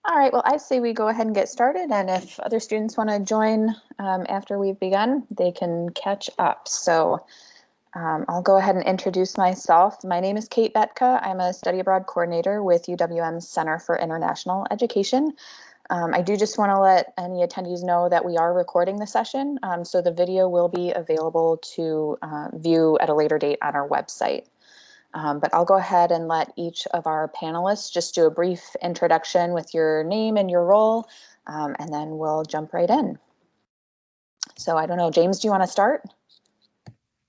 All right, well, I say we go ahead and get started, and if other students want to join after we've begun, they can catch up. So I'll go ahead and introduce myself. My name is Kate Betka. I'm a study abroad coordinator with UWM's Center for International Education. I do just want to let any attendees know that we are recording the session, so the video will be available to view at a later date on our website. But I'll go ahead and let each of our panelists just do a brief introduction with your name and your role, and then we'll jump right in. So I don't know, James, do you want to start?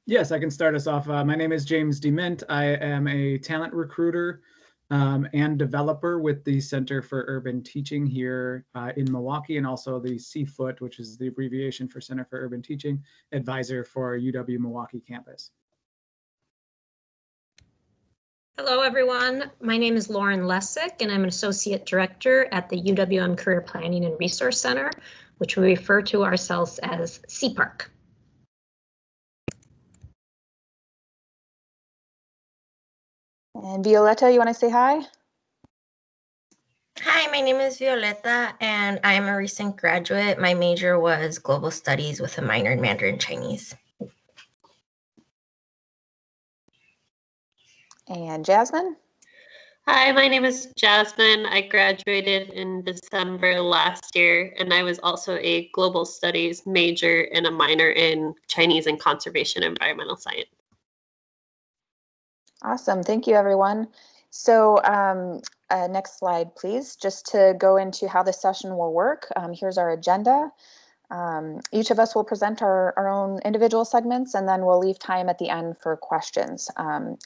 Yes, I can start us off. My name is James DeMint. I am a talent recruiter and developer with the Center for Urban Teaching here in Milwaukee, and also the CFOOT, which is the abbreviation for Center for Urban Teaching, advisor for UW-Milwaukee campus. Hello, everyone. My name is Lauren Lessick, and I'm an associate director at the UWM Career Planning and Resource Center, which we refer to ourselves as CPARC. And Violetta, you want to say hi? Hi, my name is Violetta, and I am a recent graduate. My major was Global Studies with a minor in Mandarin Chinese. And Jasmine? Hi, my name is Jasmine. I graduated in December last year, and I was also a Global Studies major and a minor in Chinese and Conservation Environmental Science. Awesome, thank you, everyone. So next slide, please. Just to go into how this session will work, here's our agenda. Each of us will present our own individual segments, and then we'll leave time at the end for questions.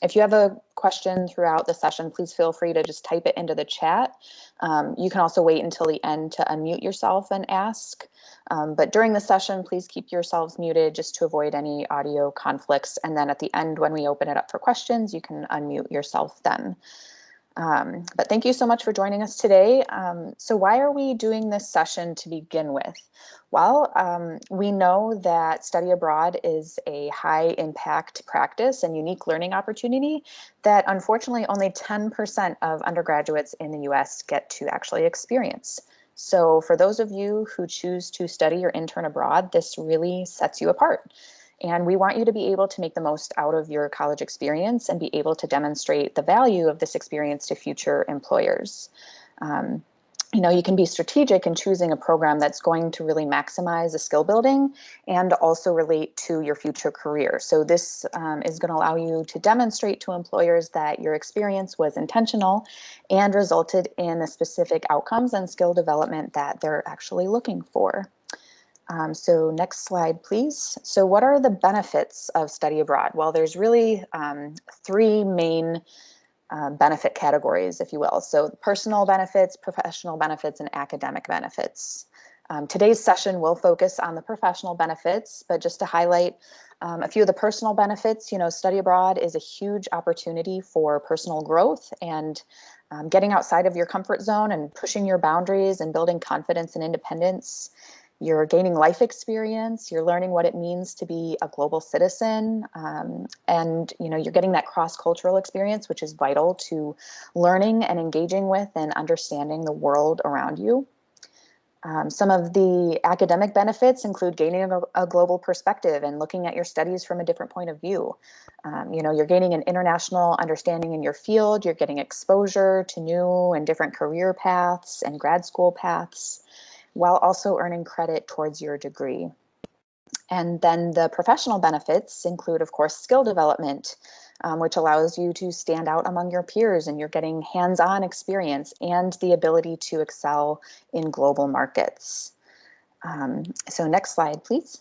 If you have a question throughout the session, please feel free to just type it into the chat. You can also wait until the end to unmute yourself and ask. But during the session, please keep yourselves muted just to avoid any audio conflicts. And then at the end, when we open it up for questions, you can unmute yourself then. But thank you so much for joining us today. So why are we doing this session to begin with? Well, we know that study abroad is a high impact practice and unique learning opportunity that unfortunately only 10% of undergraduates in the US get to actually experience. So for those of you who choose to study or intern abroad, this really sets you apart. And we want you to be able to make the most out of your college experience and be able to demonstrate the value of this experience to future employers. You can be strategic in choosing a program that's going to really maximize the skill building and also relate to your future career. So this is going to allow you to demonstrate to employers that your experience was intentional and resulted in the specific outcomes and skill development that they're actually looking for. So next slide, please. So what are the benefits of study abroad? Well, there's really three main benefit categories, if you will. So personal benefits, professional benefits, and academic benefits. Today's session will focus on the professional benefits, but just to highlight a few of the personal benefits, study abroad is a huge opportunity for personal growth and getting outside of your comfort zone and pushing your boundaries and building confidence and independence. You're gaining life experience, you're learning what it means to be a global citizen, and you're getting that cross-cultural experience, which is vital to learning and engaging with and understanding the world around you. Some of the academic benefits include gaining a global perspective and looking at your studies from a different point of view. You're gaining an international understanding in your field, you're getting exposure to new and different career paths and grad school paths, while also earning credit towards your degree. And then the professional benefits include, of course, skill development, which allows you to stand out among your peers, and you're getting hands-on experience and the ability to excel in global markets. So next slide, please.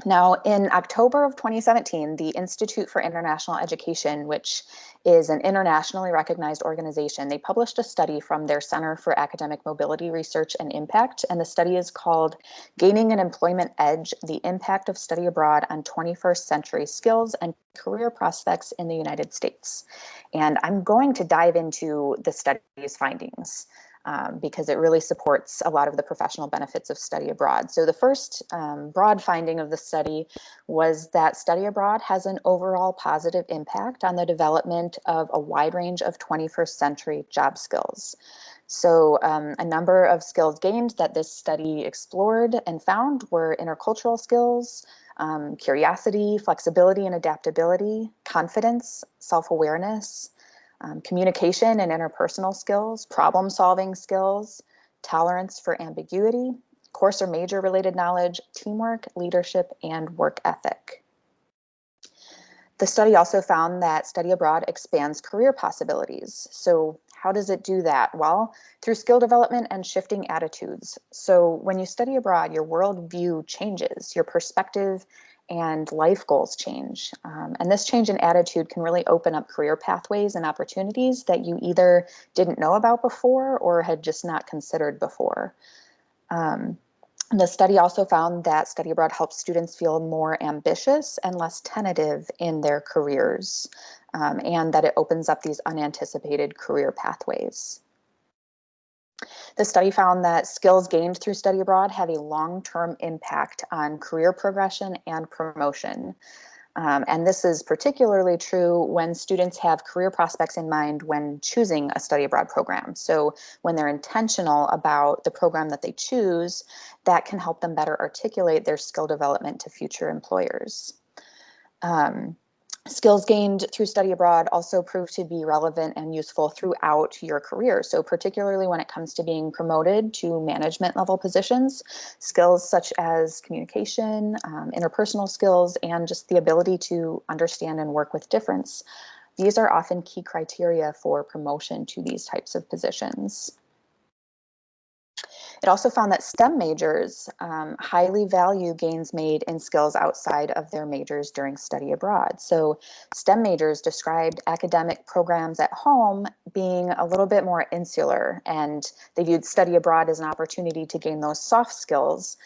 Now, in October of 2017, the Institute for International Education, which is an internationally recognized organization, they published a study from their Center for Academic Mobility Research and Impact, and the study is called Gaining an Employment Edge, the Impact of Study Abroad on 21st Century Skills and Career Prospects in the United States. And I'm going to dive into the study's findings. Because it really supports a lot of the professional benefits of study abroad. So the first broad finding of the study was that study abroad has an overall positive impact on the development of a wide range of 21st century job skills. So a number of skills gained that this study explored and found were intercultural skills, curiosity, flexibility and adaptability, confidence, self-awareness, communication and interpersonal skills, problem-solving skills, tolerance for ambiguity, course or major related knowledge, teamwork, leadership, and work ethic. The study also found that study abroad expands career possibilities. So how does it do that? Well, through skill development and shifting attitudes. So when you study abroad, your worldview changes, your perspective and life goals change. And this change in attitude can really open up career pathways and opportunities that you either didn't know about before or had just not considered before. The study also found that study abroad helps students feel more ambitious and less tentative in their careers, and that it opens up these unanticipated career pathways. The study found that skills gained through study abroad have a long-term impact on career progression and promotion. And this is particularly true when students have career prospects in mind when choosing a study abroad program. So when they're intentional about the program that they choose, that can help them better articulate their skill development to future employers. Skills gained through study abroad also prove to be relevant and useful throughout your career. So particularly when it comes to being promoted to management level positions, skills such as communication, interpersonal skills, and just the ability to understand and work with difference. These are often key criteria for promotion to these types of positions. It also found that STEM majors highly value gains made in skills outside of their majors during study abroad. So STEM majors described academic programs at home being a little bit more insular, and they viewed study abroad as an opportunity to gain those soft skills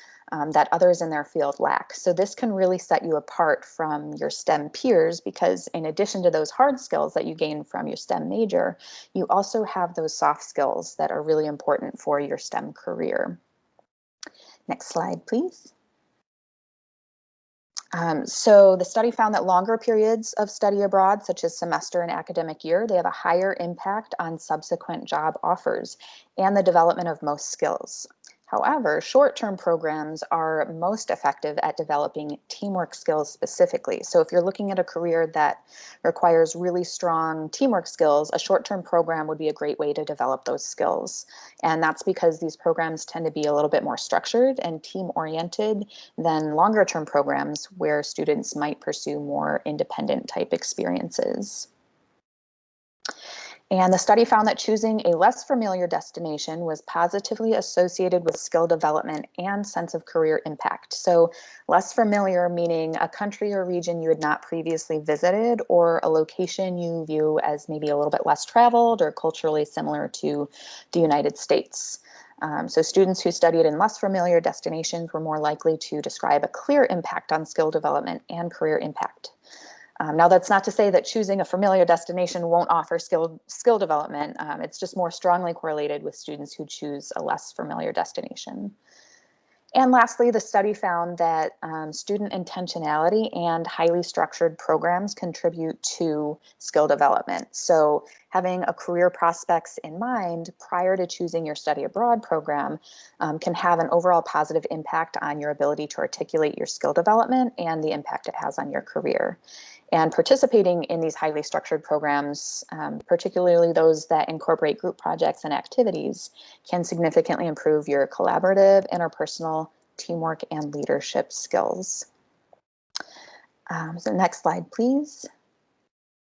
that others in their field lack. So this can really set you apart from your STEM peers because in addition to those hard skills that you gain from your STEM major, you also have those soft skills that are really important for your STEM career. Next slide, please. So the study found that longer periods of study abroad, such as semester and academic year, they have a higher impact on subsequent job offers and the development of most skills. However, short-term programs are most effective at developing teamwork skills specifically. So if you're looking at a career that requires really strong teamwork skills, a short-term program would be a great way to develop those skills. And that's because these programs tend to be a little bit more structured and team-oriented than longer-term programs where students might pursue more independent type experiences. And the study found that choosing a less familiar destination was positively associated with skill development and sense of career impact. So less familiar meaning a country or region you had not previously visited, or a location you view as maybe a little bit less traveled or culturally similar to the United States. So students who studied in less familiar destinations were more likely to describe a clear impact on skill development and career impact. Now, that's not to say that choosing a familiar destination won't offer skill development. It's just more strongly correlated with students who choose a less familiar destination. And lastly, the study found that student intentionality and highly structured programs contribute to skill development. So having a career prospects in mind prior to choosing your study abroad program can have an overall positive impact on your ability to articulate your skill development and the impact it has on your career. And participating in these highly structured programs, particularly those that incorporate group projects and activities, can significantly improve your collaborative, interpersonal, teamwork, and leadership skills. So next slide, please.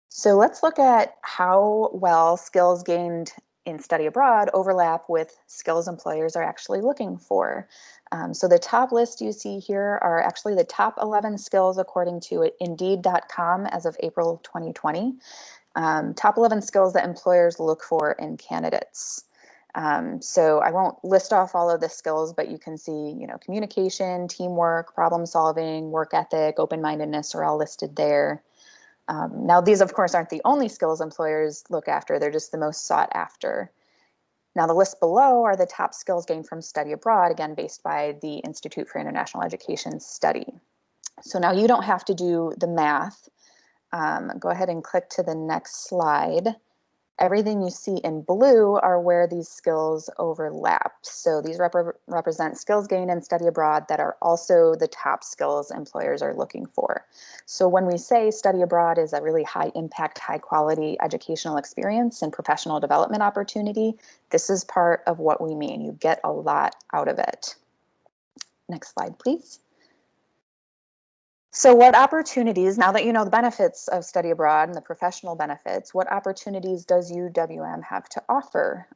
So let's look at how well skills gained in study abroad overlap with skills employers are actually looking for. So the top list you see here are actually the top 11 skills according to Indeed.com as of April 2020. Top 11 skills that employers look for in candidates. So I won't list off all of the skills, but you can see, communication, teamwork, problem solving, work ethic, open-mindedness are all listed there. Now, these, of course, aren't the only skills employers look after. They're just the most sought after. Now, the list below are the top skills gained from study abroad, again, based by the Institute for International Education study. So now you don't have to do the math. Go ahead and click to the next slide. Everything you see in blue are where these skills overlap. So these represent skills gained in study abroad that are also the top skills employers are looking for. So when we say study abroad is a really high impact, high quality educational experience and professional development opportunity, this is part of what we mean. You get a lot out of it. Next slide, please. So what opportunities, now that you know the benefits of study abroad and the professional benefits, what opportunities does UWM have to offer?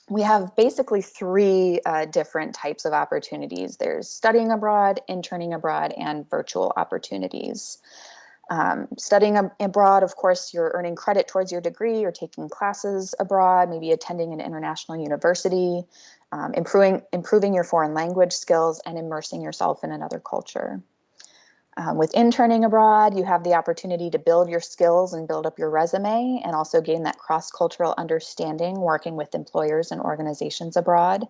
We have basically three different types of opportunities. There's studying abroad, interning abroad, and virtual opportunities. Studying abroad, of course, you're earning credit towards your degree, you're taking classes abroad, maybe attending an international university, improving your foreign language skills, and immersing yourself in another culture. With interning abroad, you have the opportunity to build your skills and build up your resume and also gain that cross-cultural understanding working with employers and organizations abroad.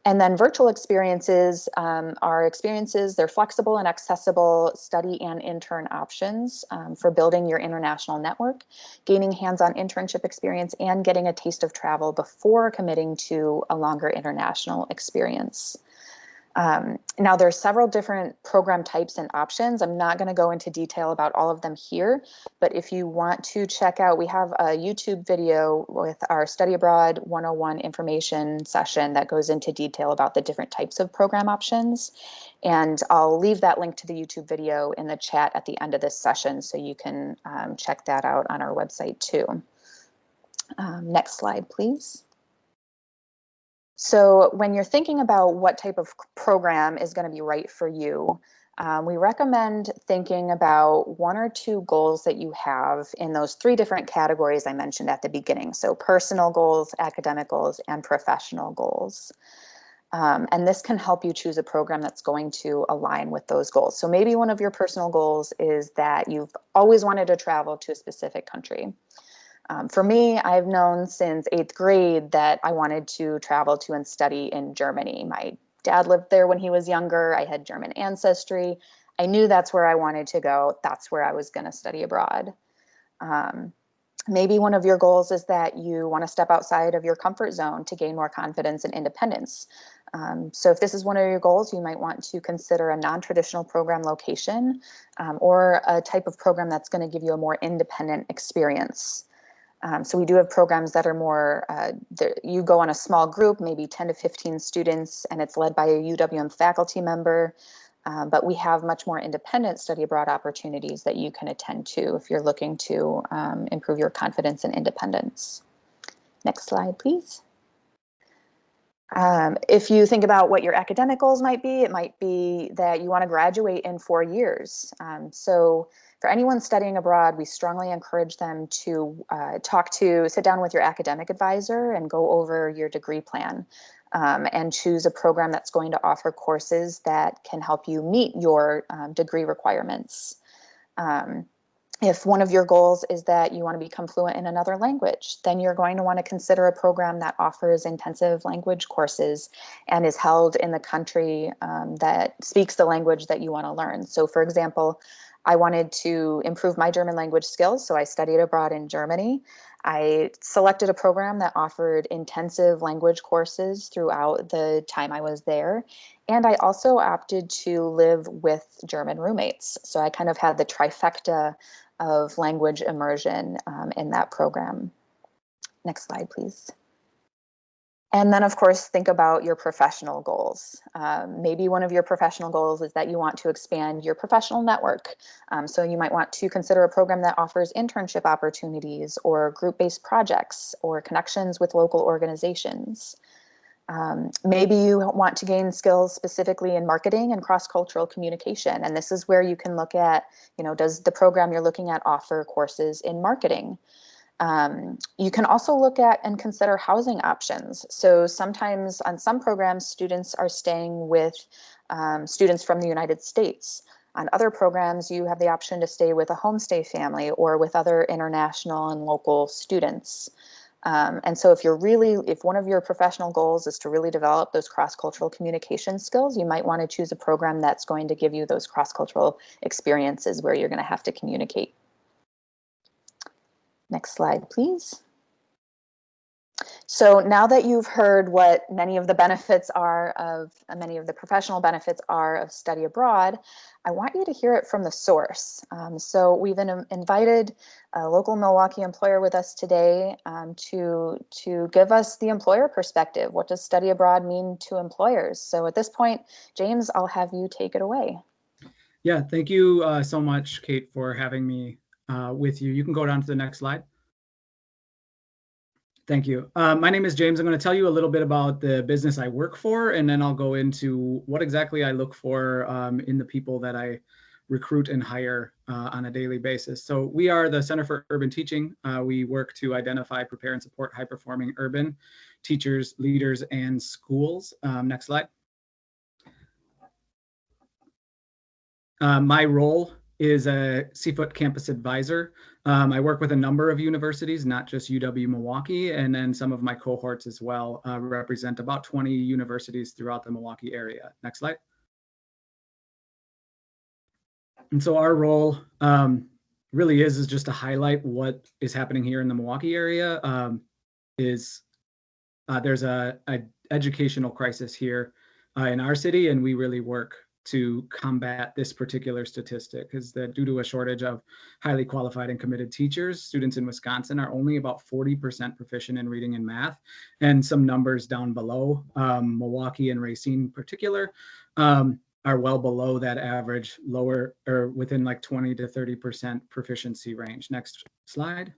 And then virtual experiences are experiences, they're flexible and accessible study and intern options for building your international network, gaining hands-on internship experience, and getting a taste of travel before committing to a longer international experience. Now, there are several different program types and options. I'm not going to go into detail about all of them here, but if you want to check out, we have a YouTube video with our Study Abroad 101 information session that goes into detail about the different types of program options. And I'll leave that link to the YouTube video in the chat at the end of this session, so you can check that out on our website too. Next slide, please. So when you're thinking about what type of program is going to be right for you, we recommend thinking about one or two goals that you have in those three different categories I mentioned at the beginning. So personal goals, academic goals, and professional goals. And this can help you choose a program that's going to align with those goals. So maybe one of your personal goals is that you've always wanted to travel to a specific country. For me, I've known since 8th grade that I wanted to travel to and study in Germany. My dad lived there when he was younger. I had German ancestry. I knew that's where I wanted to go. That's where I was going to study abroad. Maybe one of your goals is that you want to step outside of your comfort zone to gain more confidence and independence. So if this is one of your goals, you might want to consider a non-traditional program location or a type of program that's going to give you a more independent experience. So we do have programs that are more, you go on a small group, maybe 10 to 15 students, and it's led by a UWM faculty member. But we have much more independent study abroad opportunities that you can attend to if you're looking to improve your confidence and independence. Next slide, please. If you think about what your academic goals might be, it might be that you want to graduate in 4 years. So for anyone studying abroad, we strongly encourage them to sit down with your academic advisor and go over your degree plan and choose a program that's going to offer courses that can help you meet your degree requirements. If one of your goals is that you want to become fluent in another language, then you're going to want to consider a program that offers intensive language courses and is held in the country that speaks the language that you want to learn. So for example, I wanted to improve my German language skills, so I studied abroad in Germany. I selected a program that offered intensive language courses throughout the time I was there. And I also opted to live with German roommates. So I kind of had the trifecta of language immersion in that program. Next slide, please. And then, of course, think about your professional goals. Maybe one of your professional goals is that you want to expand your professional network. So you might want to consider a program that offers internship opportunities or group-based projects or connections with local organizations. Maybe you want to gain skills specifically in marketing and cross-cultural communication. And this is where you can look at, does the program you're looking at offer courses in marketing? You can also look at and consider housing options. So sometimes on some programs, students are staying with students from the United States. On other programs, you have the option to stay with a homestay family or with other international and local students. And so if one of your professional goals is to really develop those cross-cultural communication skills, you might want to choose a program that's going to give you those cross-cultural experiences where you're going to have to communicate. Next slide, please. So now that you've heard what many of the professional benefits are of study abroad, I want you to hear it from the source. So we've invited a local Milwaukee employer with us today to give us the employer perspective. What does study abroad mean to employers? So at this point, James, I'll have you take it away. Yeah, thank you so much, Kate, for having me with you. You can go down to the next slide. Thank you. My name is James. I'm going to tell you a little bit about the business I work for, and then I'll go into what exactly I look for in the people that I recruit and hire on a daily basis. So we are the Center for Urban Teaching. We work to identify, prepare, and support high-performing urban teachers, leaders, and schools. Next slide. My role is a CFOOT campus advisor. I work with a number of universities, not just UW-Milwaukee, and then some of my cohorts as well represent about 20 universities throughout the Milwaukee area. Next slide. And so our role really is just to highlight what is happening here in the Milwaukee area. There's a educational crisis here in our city, and we really work to combat this particular statistic, is that due to a shortage of highly qualified and committed teachers, students in Wisconsin are only about 40% proficient in reading and math, and some numbers down below, Milwaukee and Racine in particular, are well below that average, lower or within like 20 to 30% proficiency range. Next slide.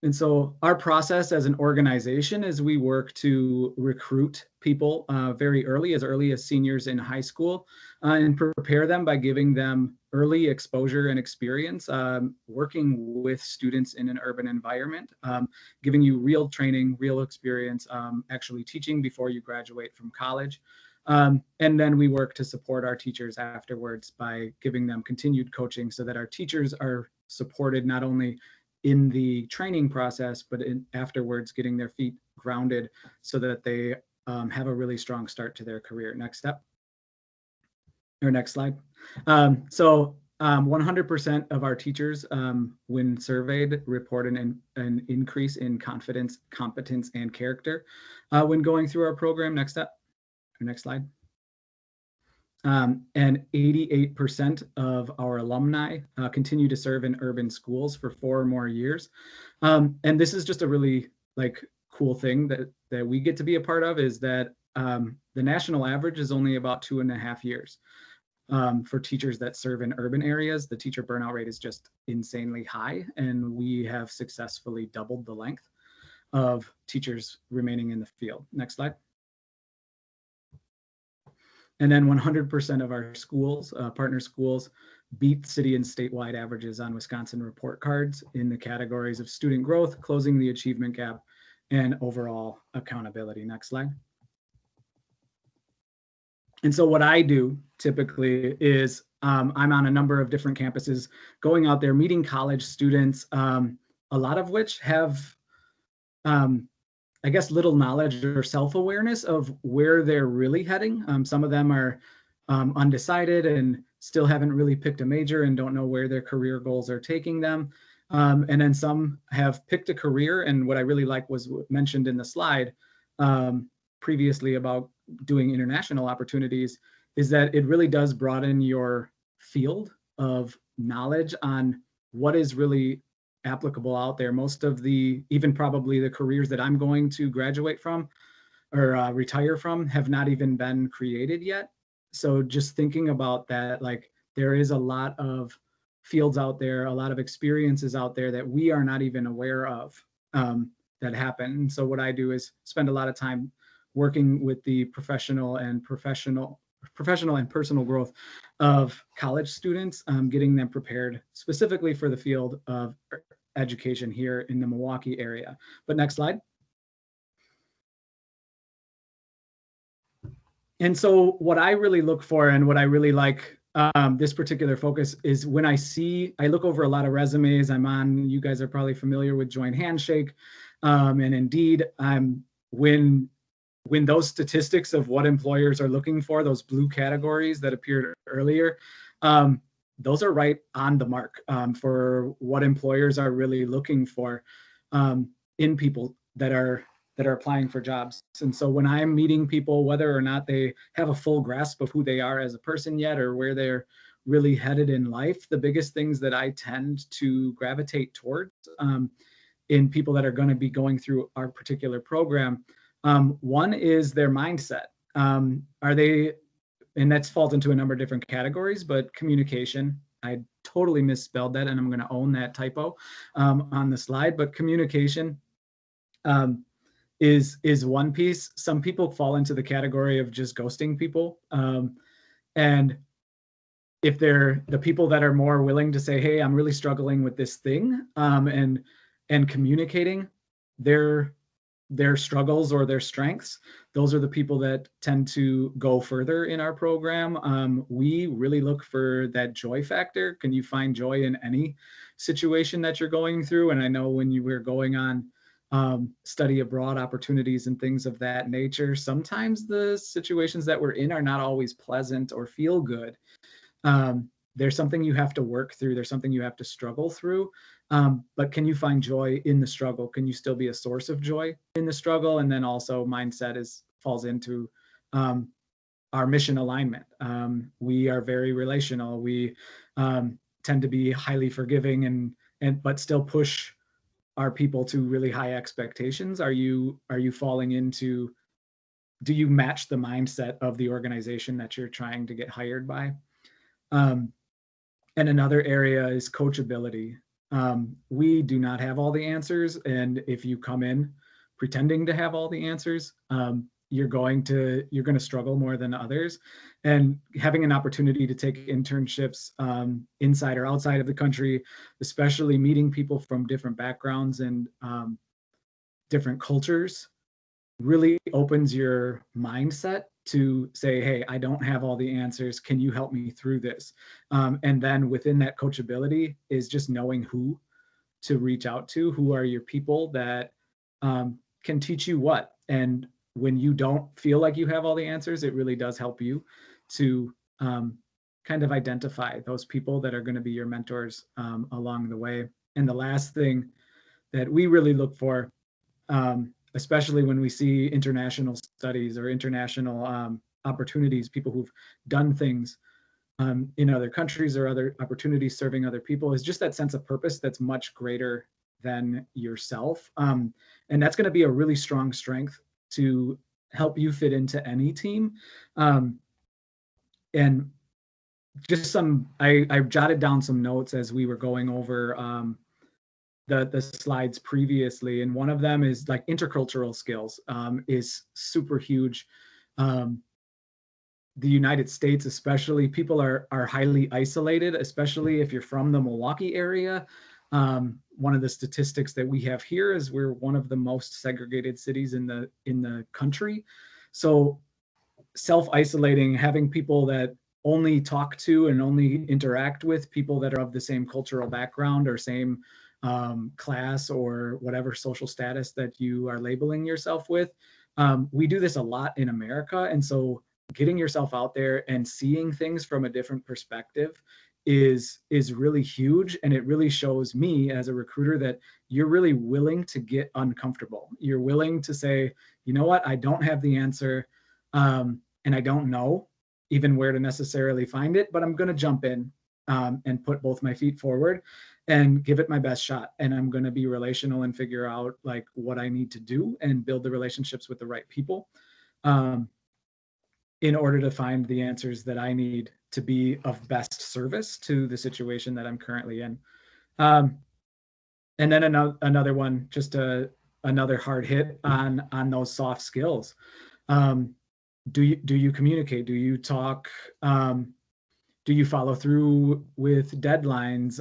And so our process as an organization is we work to recruit people very early as seniors in high school, and prepare them by giving them early exposure and experience working with students in an urban environment, giving you real training, real experience, actually teaching before you graduate from college. And then we work to support our teachers afterwards by giving them continued coaching so that our teachers are supported not only in the training process, but afterwards getting their feet grounded so that they have a really strong start to their career. Next step, or next slide. 100% of our teachers, when surveyed, report an increase in confidence, competence, and character when going through our program. Next step, or next slide. And 88% of our alumni continue to serve in urban schools for 4 or more years. And this is just a really cool thing that we get to be a part of, is that the national average is only about 2.5 years. For teachers that serve in urban areas, the teacher burnout rate is just insanely high, and we have successfully doubled the length of teachers remaining in the field. Next slide. And then 100% of our schools, partner schools, beat city and statewide averages on Wisconsin report cards in the categories of student growth, closing the achievement gap, and overall accountability. Next slide. And so what I do typically is I'm on a number of different campuses, going out there, meeting college students, a lot of which have I guess little knowledge or self-awareness of where they're really heading. Some of them are undecided and still haven't really picked a major and don't know where their career goals are taking them. And then some have picked a career, and what I really like was mentioned in the slide previously about doing international opportunities, is that it really does broaden your field of knowledge on what is really applicable out there. Most of even probably the careers that I'm going to graduate from or retire from have not even been created yet. So just thinking about that, there is a lot of fields out there, a lot of experiences out there that we are not even aware of that happen. And so what I do is spend a lot of time working with the professional and personal growth of college students, getting them prepared specifically for the field of education here in the Milwaukee area. But next slide. And so what I really look for, and what I really like this particular focus, is when I look over a lot of resumes. You guys are probably familiar with Joint Handshake, and Indeed. When those statistics of what employers are looking for, those blue categories that appeared earlier, those are right on the mark for what employers are really looking for in people that are applying for jobs. And so when I'm meeting people, whether or not they have a full grasp of who they are as a person yet or where they're really headed in life, the biggest things that I tend to gravitate towards in people that are going to be going through our particular program, one is their mindset. Are they, and that falls into a number of different categories, but communication, I totally misspelled that and I'm going to own that typo on the slide, but communication is one piece. Some people fall into the category of just ghosting people. And if they're the people that are more willing to say, hey, I'm really struggling with this thing, and communicating their struggles or their strengths, those are the people that tend to go further in our program. We really look for that joy factor. Can you find joy in any situation that you're going through? And I know when you were going on study abroad opportunities and things of that nature, sometimes the situations that we're in are not always pleasant or feel good. There's something you have to work through. There's something you have to struggle through. But can you find joy in the struggle? Can you still be a source of joy in the struggle? And then also mindset falls into our mission alignment. We are very relational. We tend to be highly forgiving but still push our people to really high expectations. Are you falling into, do you match the mindset of the organization that you're trying to get hired by? And another area is coachability. We do not have all the answers. And if you come in pretending to have all the answers, you're going to struggle more than others. And having an opportunity to take internships inside or outside of the country, especially meeting people from different backgrounds and different cultures, really opens your mindset to say, hey, I don't have all the answers. Can you help me through this? And then within that coachability is just knowing who to reach out to, who are your people that can teach you what. And when you don't feel like you have all the answers, it really does help you to kind of identify those people that are going to be your mentors along the way. And the last thing that we really look for, especially when we see international studies or international opportunities, people who've done things in other countries or other opportunities serving other people, is just that sense of purpose that's much greater than yourself. And that's going to be a really strong strength to help you fit into any team. And just I jotted down some notes as we were going over the slides previously, and one of them is like intercultural skills is super huge. The United States, especially, people are highly isolated, especially if you're from the Milwaukee area. One of the statistics that we have here is we're one of the most segregated cities in the country. So self-isolating, having people that only talk to and only interact with people that are of the same cultural background or same class or whatever social status that you are labeling yourself with. We do this a lot in America. And so getting yourself out there and seeing things from a different perspective is really huge. And it really shows me as a recruiter that you're really willing to get uncomfortable. You're willing to say, you know what, I don't have the answer. And I don't know even where to necessarily find it, but I'm going to jump in and put both my feet forward and give it my best shot. And I'm going to be relational and figure out like what I need to do and build the relationships with the right people in order to find the answers that I need to be of best service to the situation that I'm currently in. And then another one, just another hard hit on those soft skills. Do you communicate? Do you talk? Do you follow through with deadlines?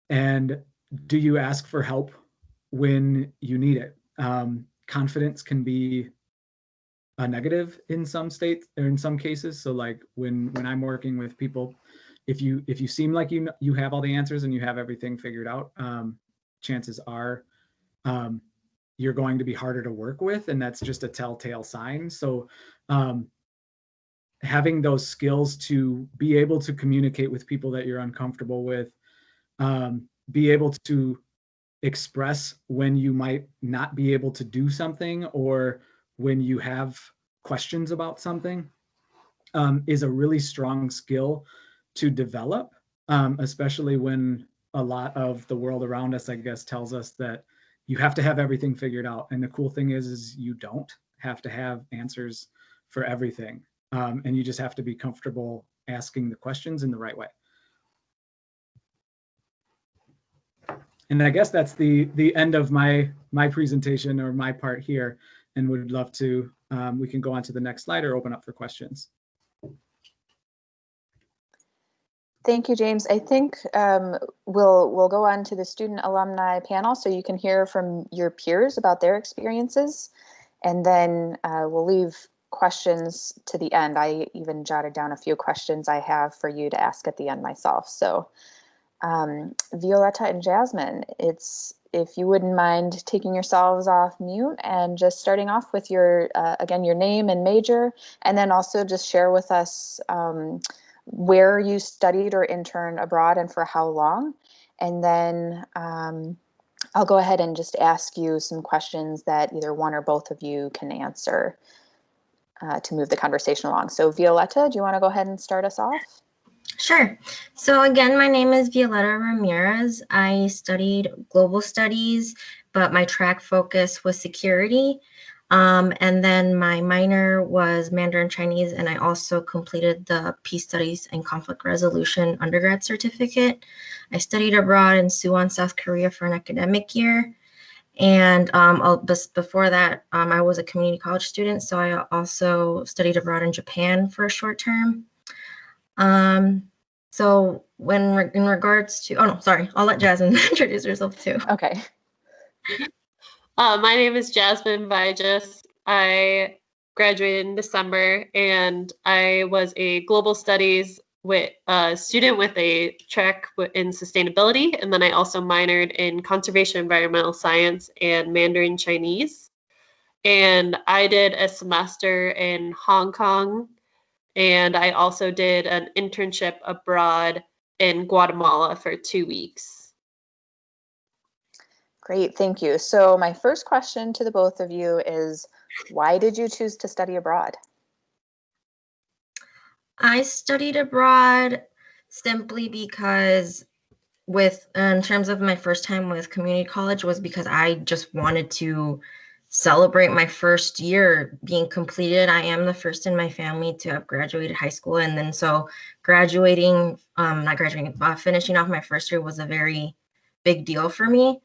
And do you ask for help when you need it? Confidence can be a negative in some states or in some cases. So like when I'm working with people, if you seem like you have all the answers and you have everything figured out, chances are you're going to be harder to work with, and that's just a telltale sign. So having those skills to be able to communicate with people that you're uncomfortable with, be able to express when you might not be able to do something or when you have questions about something, is a really strong skill to develop, especially when a lot of the world around us, I guess, tells us that you have to have everything figured out. And the cool thing is you don't have to have answers for everything. And you just have to be comfortable asking the questions in the right way. And I guess that's the end of my presentation or my part here, and would love to, we can go on to the next slide or open up for questions. Thank you, James. I think we'll go on to the student alumni panel so you can hear from your peers about their experiences, and then we'll leave questions to the end. I even jotted down a few questions I have for you to ask at the end myself. So Violetta and Jasmine, if you wouldn't mind taking yourselves off mute and just starting off with your, again, your name and major, and then also just share with us where you studied or interned abroad and for how long. And then I'll go ahead and just ask you some questions that either one or both of you can answer to move the conversation along. So Violetta, do you want to go ahead and start us off? Sure. So again, my name is Violetta Ramirez. I studied global studies, but my track focus was security. And then my minor was Mandarin Chinese, and I also completed the Peace Studies and Conflict Resolution undergrad certificate. I studied abroad in Suwon, South Korea for an academic year. And before that, I was a community college student, so I also studied abroad in Japan for a short term. So when in regards to, oh no, sorry, I'll let Jasmine introduce herself too. Okay. My name is Jasmine Vigas. I graduated in December, and I was a global studies student with a track in sustainability, and then I also minored in conservation environmental science and Mandarin Chinese. And I did a semester in Hong Kong, and I also did an internship abroad in Guatemala for 2 weeks. Great, thank you. So my first question to the both of you is, why did you choose to study abroad? I studied abroad simply because in terms of my first time with community college was because I just wanted to celebrate my first year being completed. I am the first in my family to have graduated high school. And then so finishing off my first year was a very big deal for me.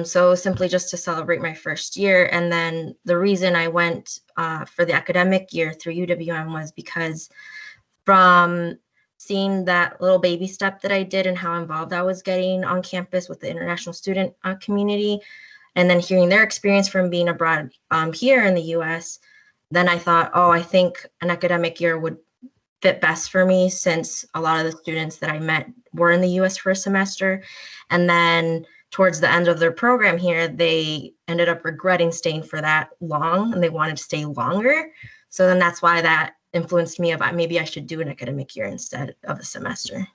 So simply just to celebrate my first year. And then the reason I went for the academic year through UWM was because from seeing that little baby step that I did and how involved I was getting on campus with the international student community, and then hearing their experience from being abroad here in the US, then I thought, oh, I think an academic year would fit best for me since a lot of the students that I met were in the US for a semester. And then towards the end of their program here, they ended up regretting staying for that long and they wanted to stay longer. So then that's why that influenced me about maybe I should do an academic year instead of a semester.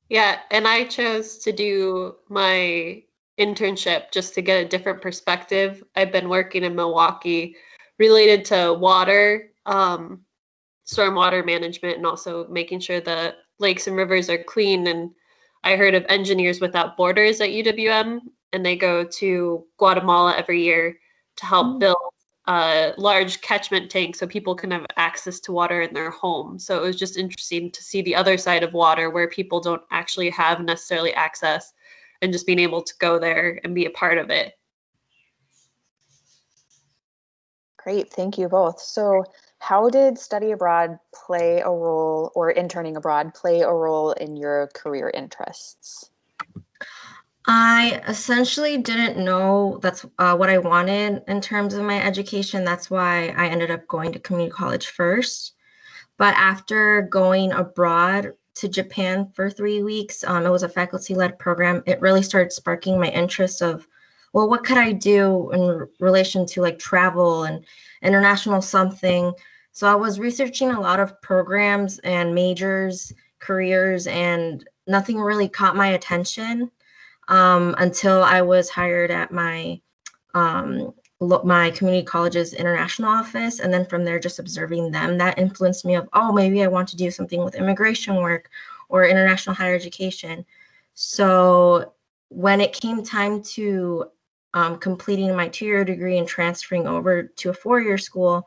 Yeah, and I chose to do my internship just to get a different perspective. I've been working in Milwaukee related to water, stormwater management, and also making sure the lakes and rivers are clean. And I heard of Engineers Without Borders at UWM, and they go to Guatemala every year to help build a large catchment tank so people can have access to water in their home. So it was just interesting to see the other side of water where people don't actually have necessarily access, and just being able to go there and be a part of it. Great, thank you both. So how did study abroad play a role, or interning abroad play a role in your career interests? I essentially didn't know that's what I wanted in terms of my education. That's why I ended up going to community college first. But after going abroad to Japan for 3 weeks, it was a faculty-led program. It really started sparking my interest of well, what could I do in relation to like travel and international something? So I was researching a lot of programs and majors, careers, and nothing really caught my attention until I was hired at my community college's international office. And then from there, just observing them, that influenced me of, oh, maybe I want to do something with immigration work or international higher education. So when it came time to completing my 2-year degree and transferring over to a 4-year school,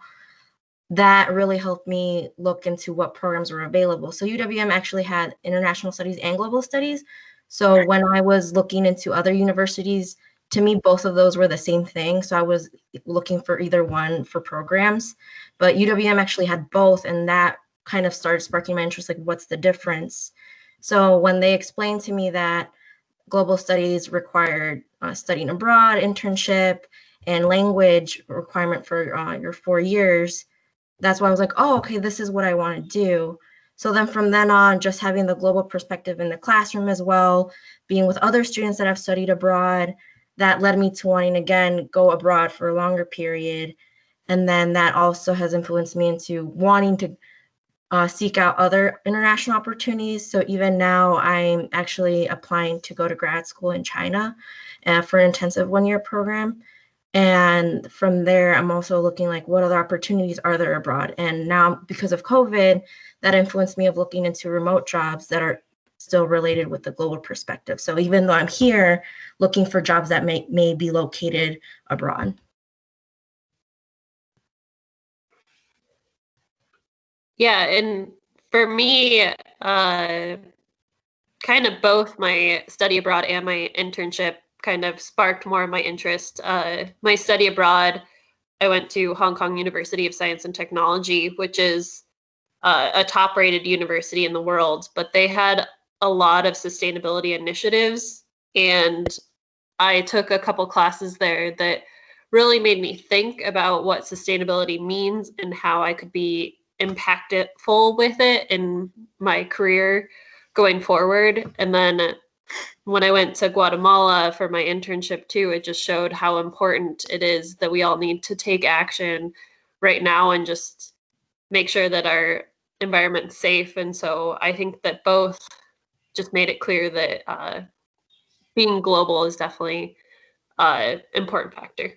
that really helped me look into what programs were available. So UWM actually had international studies and global studies. So when I was looking into other universities, to me, both of those were the same thing. So I was looking for either one for programs, but UWM actually had both. And that kind of started sparking my interest, like what's the difference? So when they explained to me that global studies required studying abroad, internship, and language requirement for your 4 years, that's why I was like, oh, okay, this is what I want to do. So then from then on, just having the global perspective in the classroom as well, being with other students that have studied abroad, that led me to wanting, again, go abroad for a longer period. And then that also has influenced me into wanting to seek out other international opportunities. So even now, I'm actually applying to go to grad school in China for an intensive 1-year program. And from there, I'm also looking like what other opportunities are there abroad. And now because of COVID, that influenced me of looking into remote jobs that are still related with the global perspective. So even though I'm here, looking for jobs that may be located abroad. Yeah, and for me, kind of both my study abroad and my internship kind of sparked more of my interest. My study abroad, I went to Hong Kong University of Science and Technology, which is a top-rated university in the world, but they had a lot of sustainability initiatives, and I took a couple classes there that really made me think about what sustainability means and how I could be impactful with it in my career going forward. And then when I went to Guatemala for my internship too, it just showed how important it is that we all need to take action right now and just make sure that our environment's safe. And so I think that both just made it clear that being global is definitely an important factor.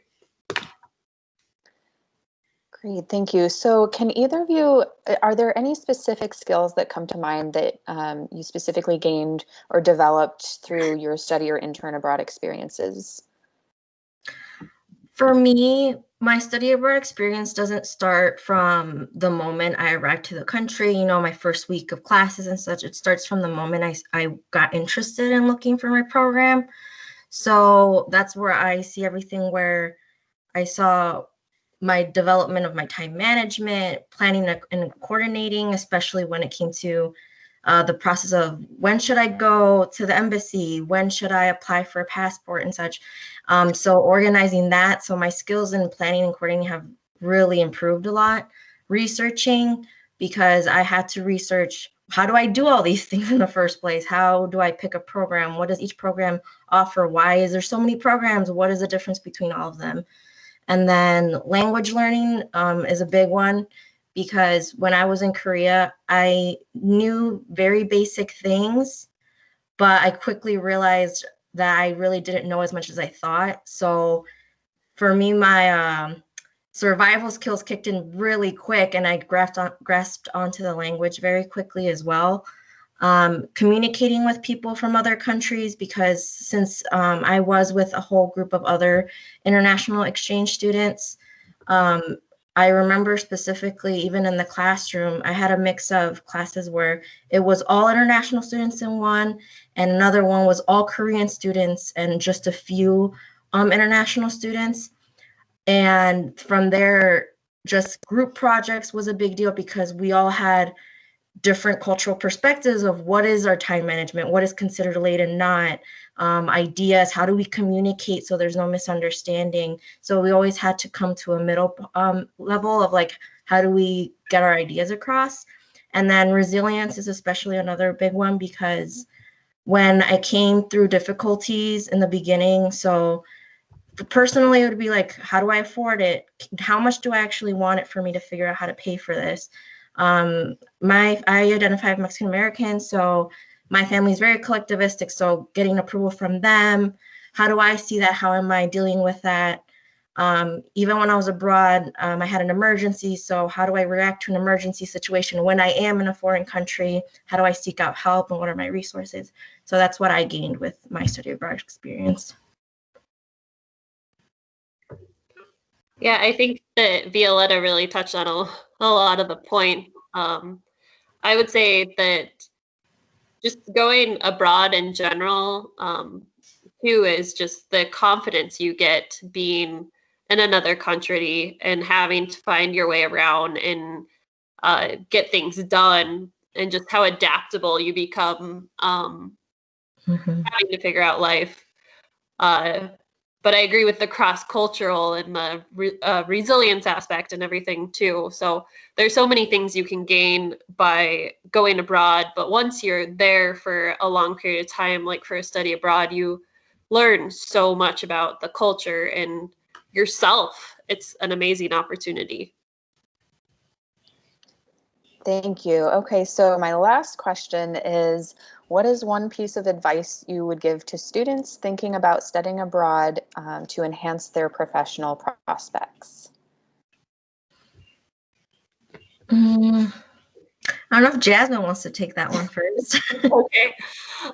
Great, thank you. So can either of you, are there any specific skills that come to mind that you specifically gained or developed through your study or intern abroad experiences? For me, my study abroad experience doesn't start from the moment I arrived to the country, my first week of classes and such. It starts from the moment I got interested in looking for my program. So that's where I see everything, where I saw my development of my time management, planning and coordinating, especially when it came to the process of when should I go to the embassy, when should I apply for a passport and such. So organizing that. So my skills in planning and coordinating have really improved a lot. Researching, because I had to research, how do I do all these things in the first place? How do I pick a program? What does each program offer? Why is there so many programs? What is the difference between all of them? And then language learning is a big one, because when I was in Korea, I knew very basic things, but I quickly realized that I really didn't know as much as I thought. So for me, my survival skills kicked in really quick, and I grasped onto the language very quickly as well. Communicating with people from other countries, because since I was with a whole group of other international exchange students, I remember specifically, even in the classroom, I had a mix of classes where it was all international students in one, and another one was all Korean students and just a few international students. And from there, just group projects was a big deal, because we all had different cultural perspectives of what is our time management, what is considered late and not, ideas, how do we communicate so there's no misunderstanding. So we always had to come to a middle level of like, how do we get our ideas across? And then resilience is especially another big one, because when I came through difficulties in the beginning, so personally, it would be like, how do I afford it? How much do I actually want it for me to figure out how to pay for this? I identify as Mexican American, so my family is very collectivistic. So getting approval from them, how do I see that? How am I dealing with that? Even when I was abroad, I had an emergency. So how do I react to an emergency situation when I am in a foreign country? How do I seek out help, and what are my resources? So that's what I gained with my study abroad experience. Yeah, I think that Violetta really touched on a lot of the point. I would say that just going abroad in general, too, is just the confidence you get being in another country and having to find your way around and get things done, and just how adaptable you become having to figure out life. But I agree with the cross-cultural and the resilience aspect and everything too. So there's so many things you can gain by going abroad. But once you're there for a long period of time, like for a study abroad, you learn so much about the culture and yourself. It's an amazing opportunity. Thank you. Okay, so my last question is, what is one piece of advice you would give to students thinking about studying abroad to enhance their professional prospects? I don't know if Jasmine wants to take that one first. Okay.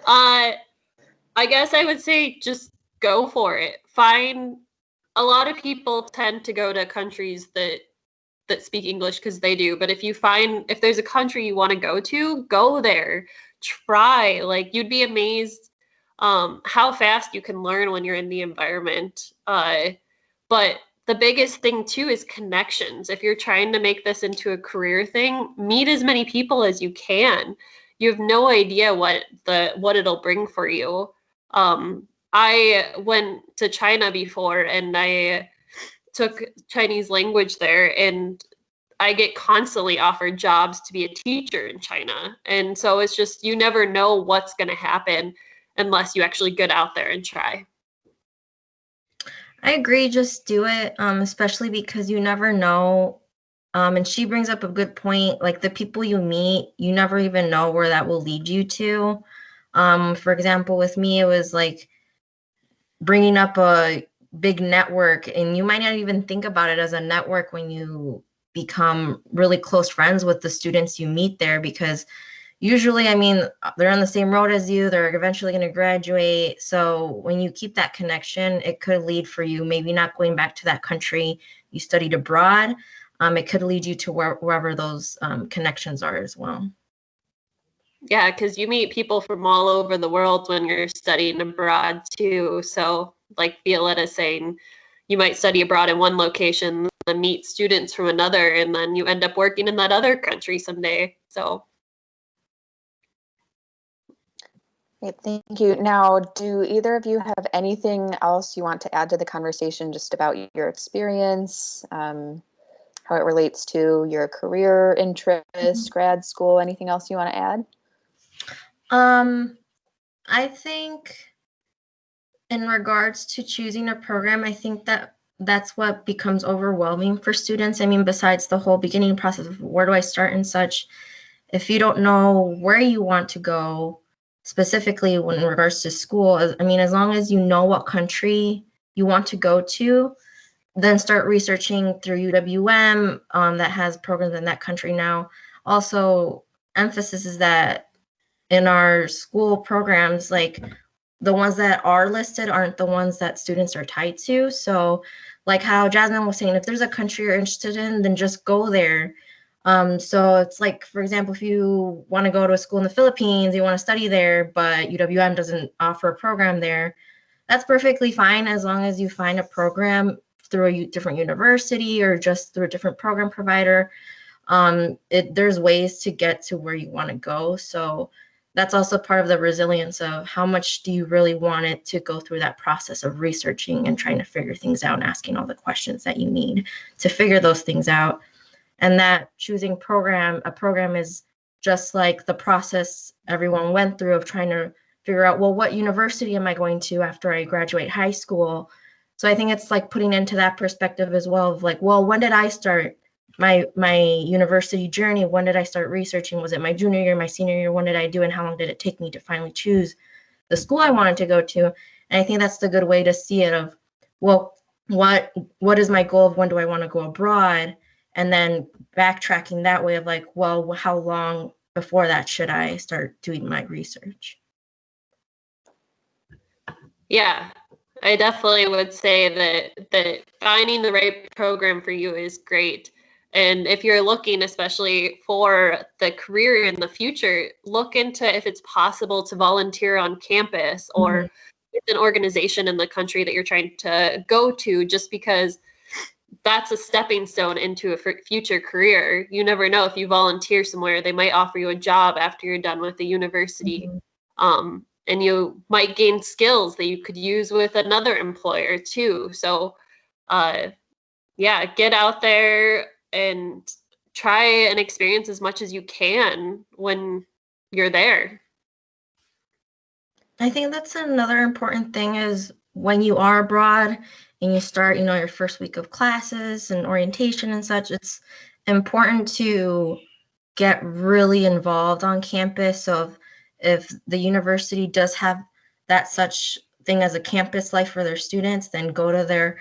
I guess I would say just go for it. A lot of people tend to go to countries that speak English because they do. But if there's a country you want to go there, try. Like, you'd be amazed how fast you can learn when you're in the environment. But the biggest thing too is connections. If you're trying to make this into a career thing, meet as many people as you can. You have no idea what it'll bring for you. I went to China before, and I took Chinese language there, and I get constantly offered jobs to be a teacher in China. And so it's just, you never know what's going to happen unless you actually get out there and try. I agree, just do it, especially because you never know. And she brings up a good point, like the people you meet, you never even know where that will lead you to. For example, with me, it was like bringing up a big network, and you might not even think about it as a network when you become really close friends with the students you meet there, because usually, I mean, they're on the same road as you, they're eventually going to graduate. So when you keep that connection, it could lead for you, maybe not going back to that country you studied abroad. It could lead you to wherever those connections are as well. Yeah, because you meet people from all over the world when you're studying abroad too. So like Violetta saying, you might study abroad in one location and meet students from another, and then you end up working in that other country someday. So. Great, thank you. Now, do either of you have anything else you want to add to the conversation just about your experience, how it relates to your career interest, grad school, anything else you want to add? I think in regards to choosing a program, I think that's what becomes overwhelming for students. I mean, besides the whole beginning process of where do I start and such, if you don't know where you want to go, specifically when in regards to school, I mean, as long as you know what country you want to go to, then start researching through UWM that has programs in that country now. Also, emphasis is that in our school programs, like the ones that are listed aren't the ones that students are tied to. So like how Jasmine was saying, if there's a country you're interested in, then just go there. So it's like, for example, if you want to go to a school in the Philippines, you want to study there, but UWM doesn't offer a program there, that's perfectly fine as long as you find a program through a different university or just through a different program provider. There's ways to get to where you want to go. So that's also part of the resilience of how much do you really want it to go through that process of researching and trying to figure things out and asking all the questions that you need to figure those things out. And that choosing a program is just like the process everyone went through of trying to figure out, well, what university am I going to after I graduate high school? So I think it's like putting into that perspective as well of like, well, when did I start my university journey? When did I start researching? Was it my junior year, my senior year? When did I do, and how long did it take me to finally choose the school I wanted to go to? And I think that's the good way to see it of, well, what is my goal of when do I want to go abroad? And then backtracking that way of like, well, how long before that should I start doing my research? Yeah, I definitely would say that finding the right program for you is great. And if you're looking especially for the career in the future, look into if it's possible to volunteer on campus or with an organization in the country that you're trying to go to, just because that's a stepping stone into a future career. You never know, if you volunteer somewhere, they might offer you a job after you're done with the university. And you might gain skills that you could use with another employer too. So yeah, get out there and try and experience as much as you can when you're there. I think that's another important thing is when you are abroad and you start, your first week of classes and orientation and such, it's important to get really involved on campus. So if the university does have that such thing as a campus life for their students, then go to their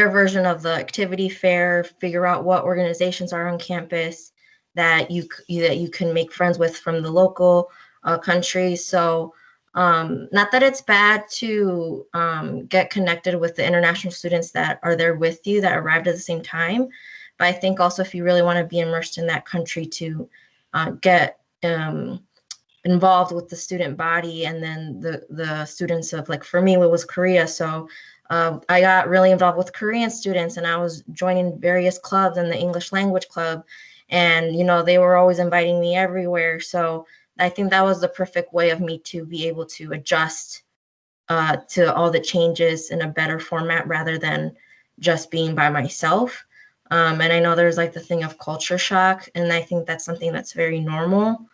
version of the activity fair, figure out what organizations are on campus that you can make friends with from the local country. So not that it's bad to get connected with the international students that are there with you that arrived at the same time. But I think also if you really want to be immersed in that country to get involved with the student body and then the students of, like for me, it was Korea. So I got really involved with Korean students and I was joining various clubs and the English language club. And, they were always inviting me everywhere. So I think that was the perfect way of me to be able to adjust to all the changes in a better format rather than just being by myself. And I know there's like the thing of culture shock. And I think that's something that's very normal,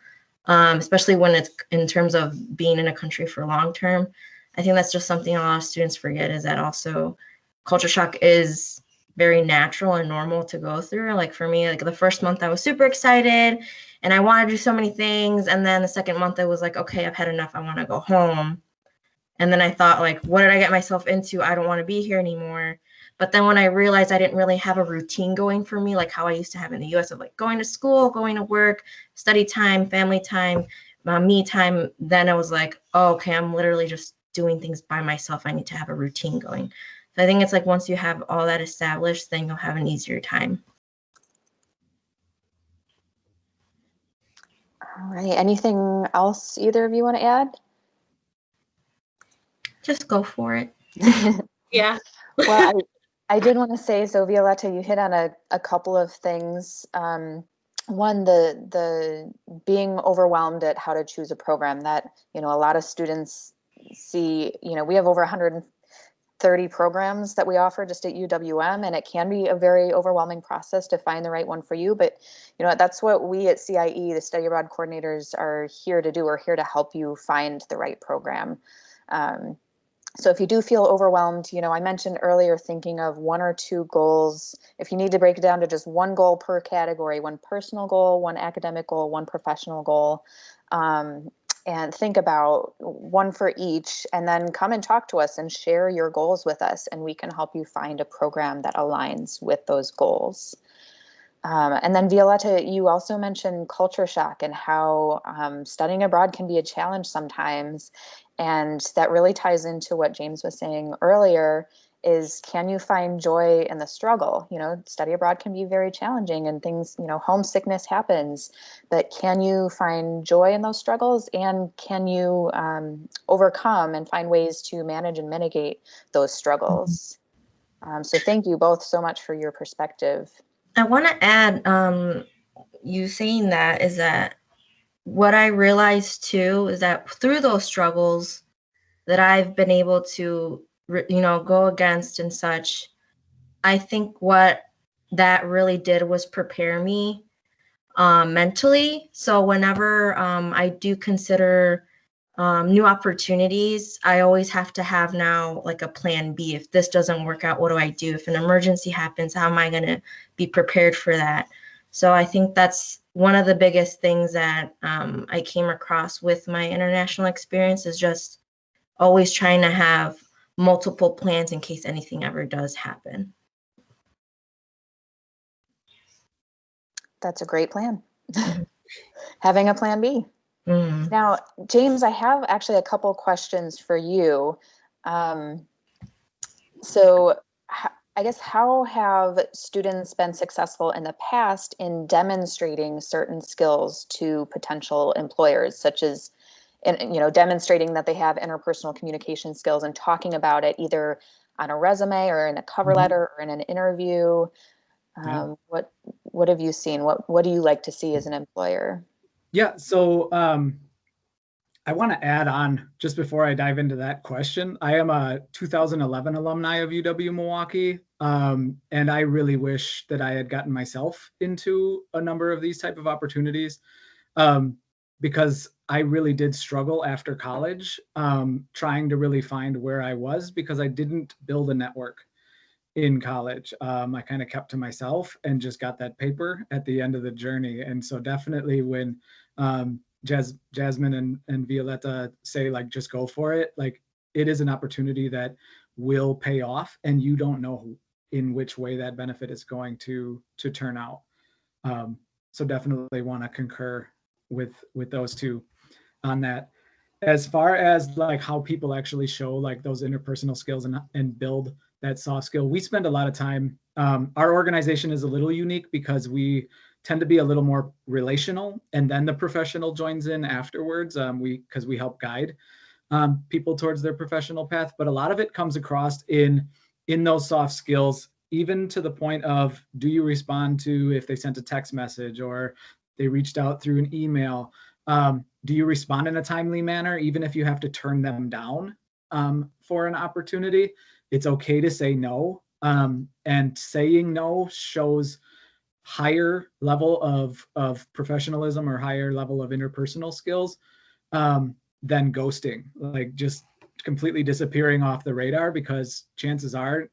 especially when it's in terms of being in a country for long term. I think that's just something a lot of students forget, is that also culture shock is very natural and normal to go through. Like for me, like the first month I was super excited and I wanted to do so many things. And then the second month I was like, okay, I've had enough. I want to go home. And then I thought, like, what did I get myself into? I don't want to be here anymore. But then when I realized I didn't really have a routine going for me, like how I used to have in the US of like going to school, going to work, study time, family time, me time, then I was like, oh, okay, I'm literally just doing things by myself. I need to have a routine going. So I think it's like once you have all that established, then you'll have an easier time. All right. Anything else either of you want to add? Just go for it. Yeah. Well, I did want to say, so Violetta, you hit on a couple of things. One, the being overwhelmed at how to choose a program that, a lot of students see, we have over 130 programs that we offer just at UWM, and it can be a very overwhelming process to find the right one for you. But, that's what we at CIE, the study abroad coordinators, are here to do. We're here to help you find the right program. So if you do feel overwhelmed, I mentioned earlier thinking of one or two goals. If you need to break it down to just one goal per category, one personal goal, one academic goal, one professional goal, and think about one for each, and then come and talk to us and share your goals with us, and we can help you find a program that aligns with those goals. And then Violetta, you also mentioned culture shock and how studying abroad can be a challenge sometimes. And that really ties into what James was saying earlier, is can you find joy in the struggle? Study abroad can be very challenging and things, homesickness happens, but can you find joy in those struggles, and can you overcome and find ways to manage and mitigate those struggles? So thank you both so much for your perspective. I want to add, you saying that is that what I realized too is that through those struggles that I've been able to, go against and such, I think what that really did was prepare me mentally. So whenever I do consider new opportunities, I always have to have now like a plan B. If this doesn't work out, what do I do? If an emergency happens, how am I going to be prepared for that? So I think that's one of the biggest things that I came across with my international experience, is just always trying to have multiple plans in case anything ever does happen. That's a great plan. Having a plan B. Mm. Now, James, I have actually a couple questions for you. I guess, how have students been successful in the past in demonstrating certain skills to potential employers, such as, demonstrating that they have interpersonal communication skills and talking about it either on a resume or in a cover letter or in an interview? Yeah. What have you seen? What do you like to see as an employer? Yeah, so I want to add on just before I dive into that question. I am a 2011 alumni of UW-Milwaukee, and I really wish that I had gotten myself into a number of these type of opportunities, because I really did struggle after college, trying to really find where I was, because I didn't build a network in college. I kind of kept to myself and just got that paper at the end of the journey. And so definitely when Jasmine and Violetta say, like, just go for it, like, it is an opportunity that will pay off, and you don't know in which way that benefit is going to turn out. So definitely want to concur with those two on that. As far as like how people actually show like those interpersonal skills and build that soft skill, we spend a lot of time. Our organization is a little unique because we tend to be a little more relational, and then the professional joins in afterwards. Because we help guide people towards their professional path, but a lot of it comes across in those soft skills, even to the point of, do you respond to if they sent a text message or they reached out through an email? Do you respond in a timely manner, even if you have to turn them down for an opportunity? It's okay to say no. And saying no shows higher level of professionalism or higher level of interpersonal skills than ghosting, like just completely disappearing off the radar, because chances are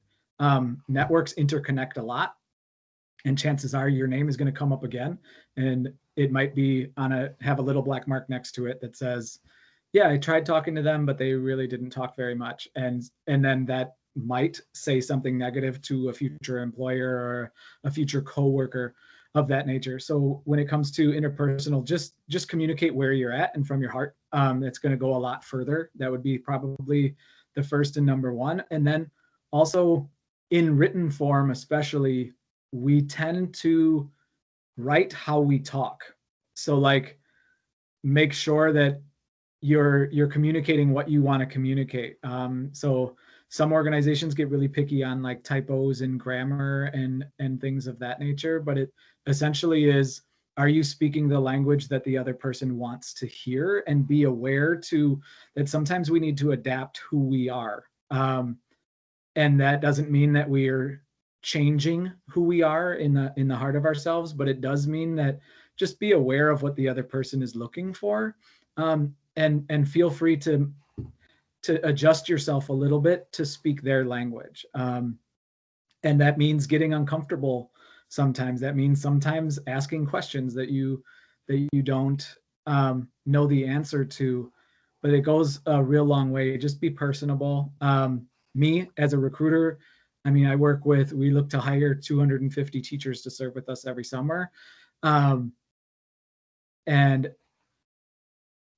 networks interconnect a lot. And chances are your name is going to come up again, and it might be have a little black mark next to it that says, yeah, I tried talking to them, but they really didn't talk very much. And then that might say something negative to a future employer or a future coworker of that nature. So when it comes to interpersonal, just communicate where you're at and from your heart. It's going to go a lot further. That would be probably the first and number one. And then also in written form, especially, we tend to write how we talk. So like, make sure that you're communicating what you want to communicate. So some organizations get really picky on like typos and grammar and things of that nature, but it essentially is, are you speaking the language that the other person wants to hear? And be aware that sometimes we need to adapt who we are. And that doesn't mean that we're changing who we are in the heart of ourselves, but it does mean that just be aware of what the other person is looking for, and feel free to adjust yourself a little bit to speak their language. And that means getting uncomfortable sometimes. That means sometimes asking questions that you don't know the answer to, but it goes a real long way. Just be personable. Me as a recruiter, I mean, we look to hire 250 teachers to serve with us every summer. And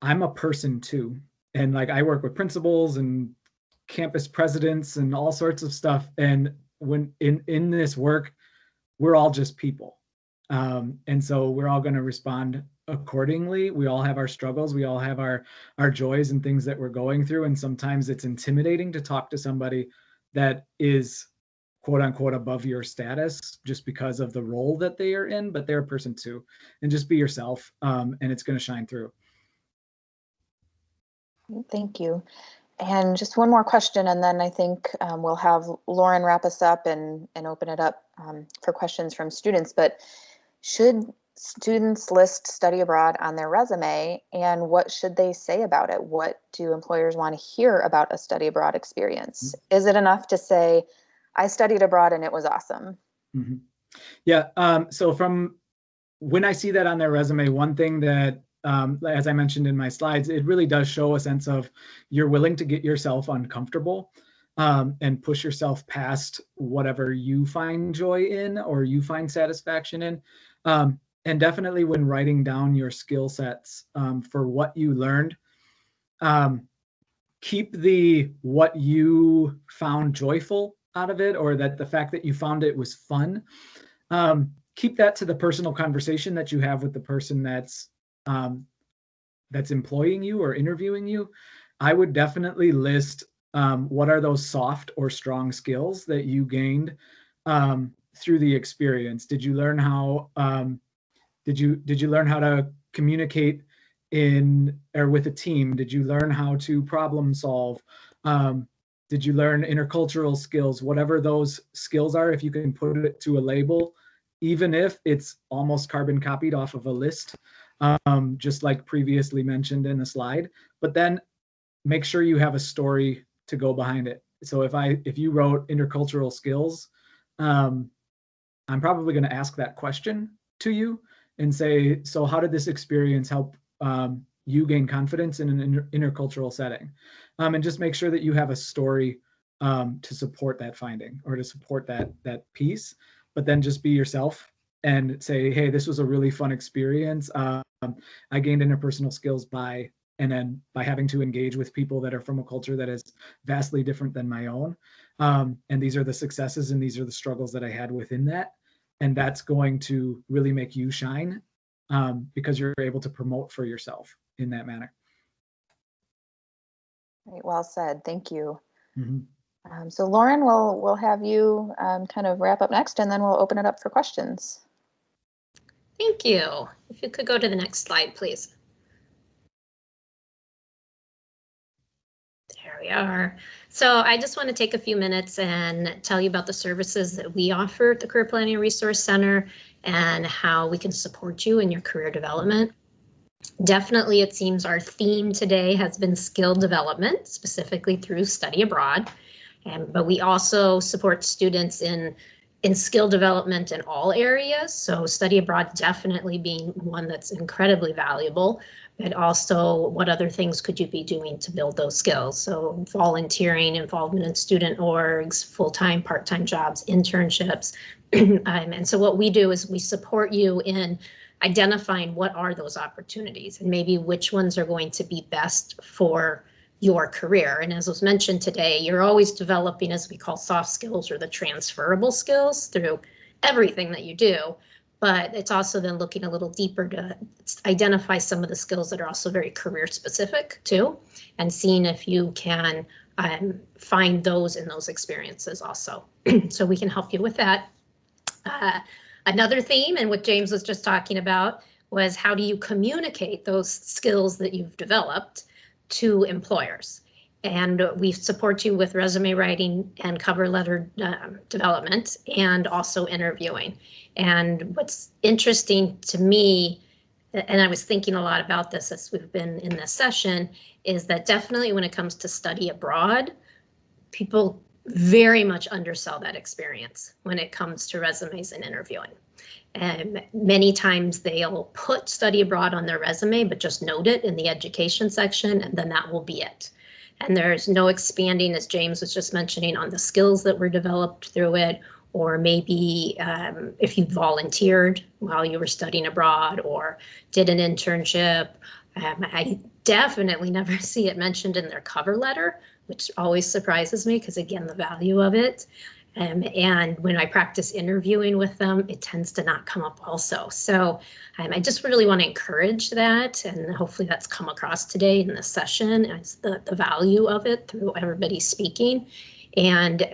I'm a person too. And like, I work with principals and campus presidents and all sorts of stuff. And when in this work, we're all just people. And so we're all going to respond accordingly. We all have our struggles. We all have our joys and things that we're going through. And sometimes it's intimidating to talk to somebody that is quote unquote above your status just because of the role that they are in, but they're a person too. And just be yourself, and it's going to shine through. Thank you. And just one more question, and then I think we'll have Lauren wrap us up and open it up for questions from students. But should students list study abroad on their resume, and what should they say about it? What do employers want to hear about a study abroad experience? Is it enough to say, I studied abroad and it was awesome? Mm-hmm. Yeah. So from when I see that on their resume, one thing that, as I mentioned in my slides, it really does show a sense of you're willing to get yourself uncomfortable and push yourself past whatever you find joy in or you find satisfaction in. And definitely when writing down your skill sets for what you learned, keep the what you found joyful out of it, or that the fact that you found it was fun. Keep that to the personal conversation that you have with the person that's employing you or interviewing you. I would definitely list what are those soft or strong skills that you gained through the experience. Did you learn how did you learn how to communicate in or with a team? Did you learn how to problem solve? Did you learn intercultural skills? Whatever those skills are, if you can put it to a label, even if it's almost carbon copied off of a list, just like previously mentioned in the slide, but then make sure you have a story to go behind it. So if you wrote intercultural skills, I'm probably going to ask that question to you and say, so how did this experience help you gain confidence in an intercultural setting? And just make sure that you have a story to support that finding or to support that piece, but then just be yourself and say, hey, this was a really fun experience. I gained interpersonal skills by having to engage with people that are from a culture that is vastly different than my own. And these are the successes and these are the struggles that I had within that. And that's going to really make you shine because you're able to promote for yourself in that manner. Right, well said. Thank you. Mm-hmm. So Lauren, we'll have you kind of wrap up next, and then we'll open it up for questions. Thank you. If you could go to the next slide, please. There we are. So I just want to take a few minutes and tell you about the services that we offer at the Career Planning Resource Center and how we can support you in your career development. Definitely, it seems our theme today has been skill development, specifically through study abroad. But we also support students in skill development in all areas. So study abroad definitely being one that's incredibly valuable, but also what other things could you be doing to build those skills? So volunteering, involvement in student orgs, full-time, part-time jobs, internships. And so what we do is we support you in identifying what are those opportunities and maybe which ones are going to be best for your career. And as was mentioned today, you're always developing, as we call, soft skills or the transferable skills through everything that you do. But it's also then looking a little deeper to identify some of the skills that are also very career specific too, and seeing if you can find those in those experiences also. So we can help you with that. Another theme, and what James was just talking about, was how do you communicate those skills that you've developed to employers? And we support you with resume writing and cover letter development and also interviewing. And what's interesting to me, and I was thinking a lot about this as we've been in this session, is that definitely when it comes to study abroad, people very much undersell that experience when it comes to resumes and interviewing. And many times they'll put study abroad on their resume, but just note it in the education section, and then that will be it. And there's no expanding, as James was just mentioning, on the skills that were developed through it, or maybe if you volunteered while you were studying abroad or did an internship. I definitely never see it mentioned in their cover letter, which always surprises me because, again, the value of it. And when I practice interviewing with them, it tends to not come up also. So I just really want to encourage that, and hopefully that's come across today in this session as the value of it through everybody speaking. And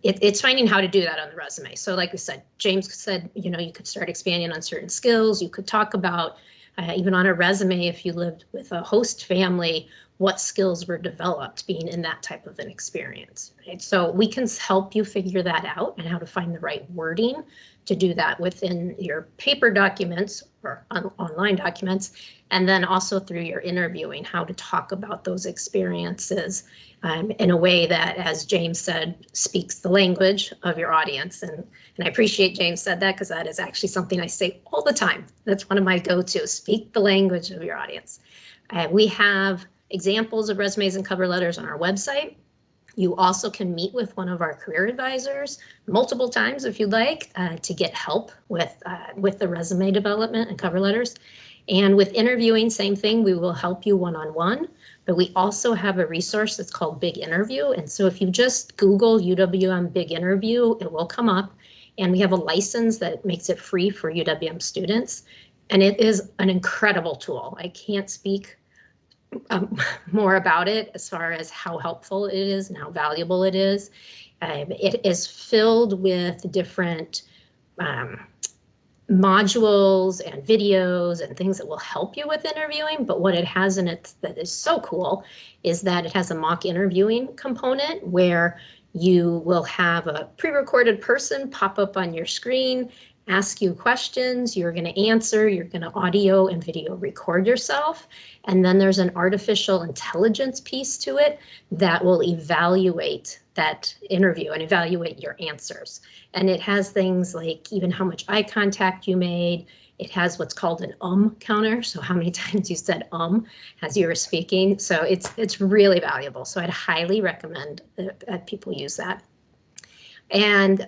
it's finding how to do that on the resume. So like we said, James said, you know, you could start expanding on certain skills. You could talk about even on a resume, if you lived with a host family, what skills were developed being in that type of an experience. Right? So we can help you figure that out and how to find the right wording to do that within your paper documents or online documents, and then also through your interviewing, how to talk about those experiences in a way that, as James said, speaks the language of your audience. And I appreciate James said that, because that is actually something I say all the time. That's one of my go-tos, speak the language of your audience. We have examples of resumes and cover letters on our website. You also can meet with one of our career advisors multiple times if you'd like to get help with the resume development and cover letters. And with interviewing, same thing, we will help you one-on-one, but we also have a resource that's called Big Interview. And so if you just Google UWM Big Interview, it will come up. And we have a license that makes it free for UWM students. And it is an incredible tool. I can't speak more about it as far as how helpful it is and how valuable it is. It is filled with different modules and videos and things that will help you with interviewing. But what it has in it that is so cool is that it has a mock interviewing component where you will have a pre-recorded person pop up on your screen, ask you questions, you're going to answer, you're going to audio and video record yourself. And then there's an artificial intelligence piece to it that will evaluate that interview and evaluate your answers. And it has things like even how much eye contact you made. It has what's called an counter. So how many times you said as you were speaking. So it's really valuable. So I'd highly recommend that people use that. And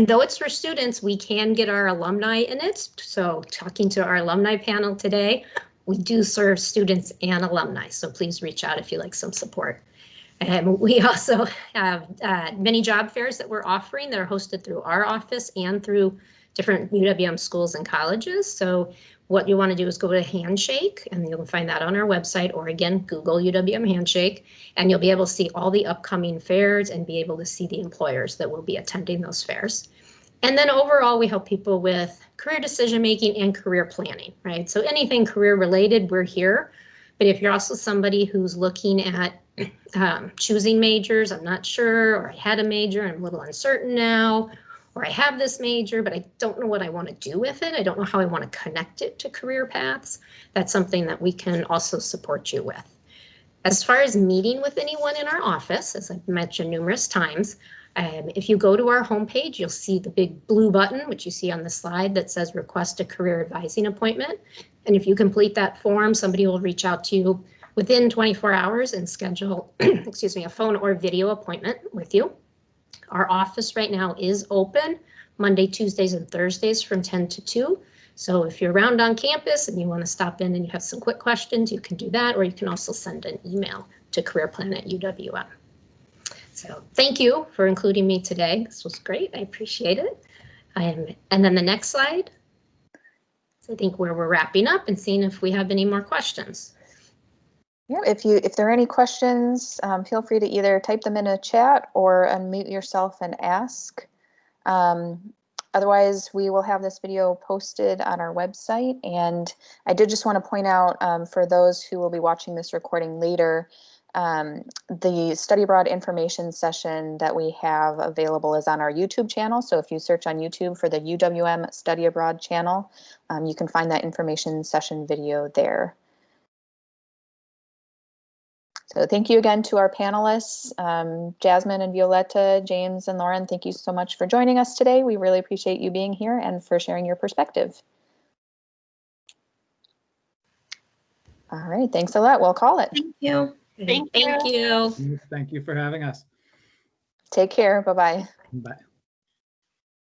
though it's for students, we can get our alumni in it. So talking to our alumni panel today, we do serve students and alumni. So please reach out if you'd like some support. And we also have many job fairs that we're offering that are hosted through our office and through different UWM schools and colleges. So what you want to do is go to Handshake, and you'll find that on our website, or again, Google UWM Handshake, and you'll be able to see all the upcoming fairs and be able to see the employers that will be attending those fairs. And then overall, we help people with career decision-making and career planning, right? So anything career related, we're here. But if you're also somebody who's looking at choosing majors, I'm not sure, or I had a major, I'm a little uncertain now, or I have this major, but I don't know what I want to do with it. I don't know how I want to connect it to career paths. That's something that we can also support you with. As far as meeting with anyone in our office, as I've mentioned numerous times, if you go to our homepage, you'll see the big blue button, which you see on the slide, that says request a career advising appointment. And if you complete that form, somebody will reach out to you within 24 hours and schedule, excuse me, a phone or video appointment with you. Our office right now is open Monday, Tuesdays, and Thursdays from 10 to 2. So if you're around on campus and you want to stop in and you have some quick questions, you can do that, or you can also send an email to careerplan@UWM. So thank you for including me today. This was great. I appreciate it. And then the next slide, I think where we're wrapping up and seeing if we have any more questions. Yeah, if there are any questions, feel free to either type them in a chat or unmute yourself and ask. Otherwise, we will have this video posted on our website. And I did just want to point out for those who will be watching this recording later, the study abroad information session that we have available is on our YouTube channel. So if you search on YouTube for the UWM Study Abroad channel, you can find that information session video there. So thank you again to our panelists, Jasmine and Violetta, James and Lauren. Thank you so much for joining us today. We really appreciate you being here and for sharing your perspective. All right, thanks a lot. We'll call it. Thank you. Thank you. Thank you. Thank you for having us. Take care. Bye-bye. Bye.